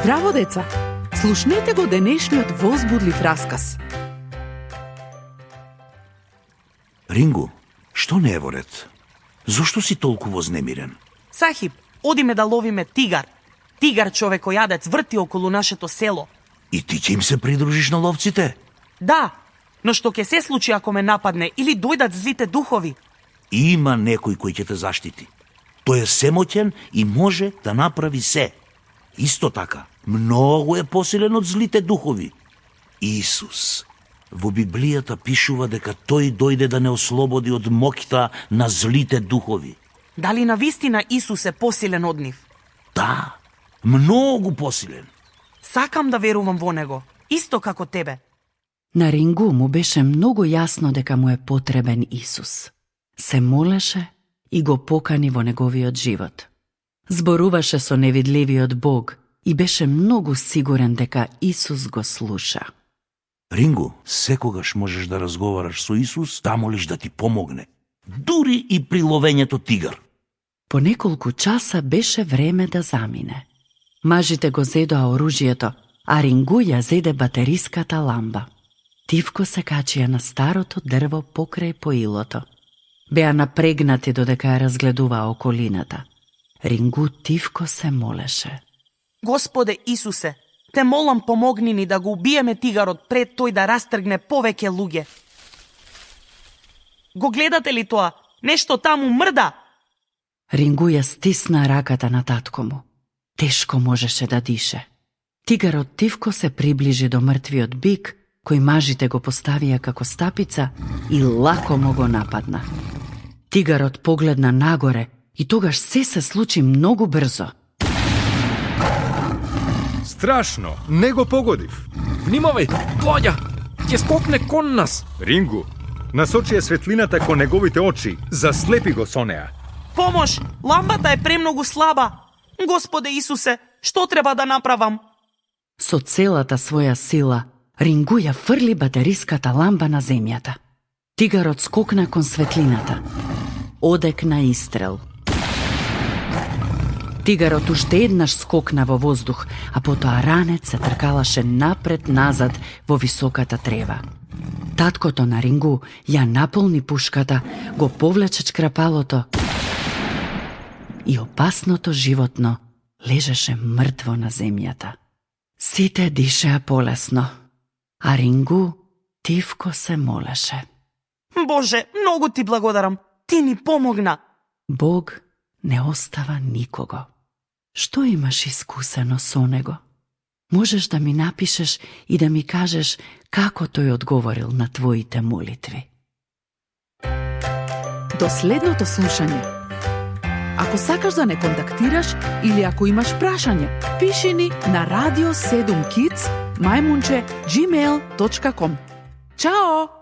Здраво, деца! Слушнете го денешниот возбудлив расказ. Ринго, што не е во ред? Зошто си толку вознемирен? Сахиб, одиме да ловиме тигар. Тигар човекојадец врти околу нашето село. И ти ќе им се придружиш на ловците? Да, но што ќе се случи ако ме нападне или дојдат злите духови? Има некој кој ќе те заштити. Тој е семоќен и може да направи се. Исто така, многу е посилен од злите духови. Исус во Библијата пишува дека тој дојде да не ослободи од моќта на злите духови. Дали навистина Исус е посилен од нив? Да, многу посилен. Сакам да верувам во него, исто како тебе. На Рингу му беше многу јасно дека му е потребен Исус. Се молеше и го покани во неговиот живот. Зборуваше со невидливиот Бог и беше многу сигурен дека Исус го слуша. Ринго, секогаш можеш да разговараш со Исус, да молиш да ти помогне. Дури и при ловењето тигар. По неколку часа беше време да замине. Мажите го зедоа оружјето, а Рингу ја зеде батериската ламба. Тивко се качија на старото дрво покрај поилото. Беа напрегнати додека ја разгледуваа околината. Рингу тивко се молеше. Господе Исусе, те молам помогни ни да го убиеме тигарот пред тој да растргне повеќе луѓе. Го гледате ли тоа? Нешто таму мрда. Рингу ја стисна раката на татко му. Тешко можеше да дише. Тигарот тивко се приближи до мртвиот бик, кој мажите го поставија како стапица и лакомо го нападна. Тигарот погледна нагоре и тогаш се случи многу брзо. Страшно, не го погодив. Внимавај, доаѓа, ќе скокне кон нас. Рингу, насочи ја светлината кон неговите очи, заслепи го со неа. Помош, ламбата е премногу слаба. Господе Исусе, што треба да направам? Со целата своја сила, Рингу ја фрли батериската ламба на земјата. Тигарот скокна кон светлината. Одекна истрел. Тигарот уште еднаш скокна во воздух, а потоа ранец се тркалаше напред-назад во високата трева. Таткото на Рингу ја наполни пушката, го повлече чкрапалото и опасното животно лежеше мртво на земјата. Сите дишеа полесно, а Рингу тивко се молеше. Боже, многу ти благодарам. Ти ни помогна. Бог не остава никого. Што имаш искусено со него? Можеш да ми напишеш и да ми кажеш како тој одговорил на твоите молитви. До следното слушање. Ако сакаш да не контактираш или ако имаш прашање, пиши ни на radio7kids@gmail.com. Чао!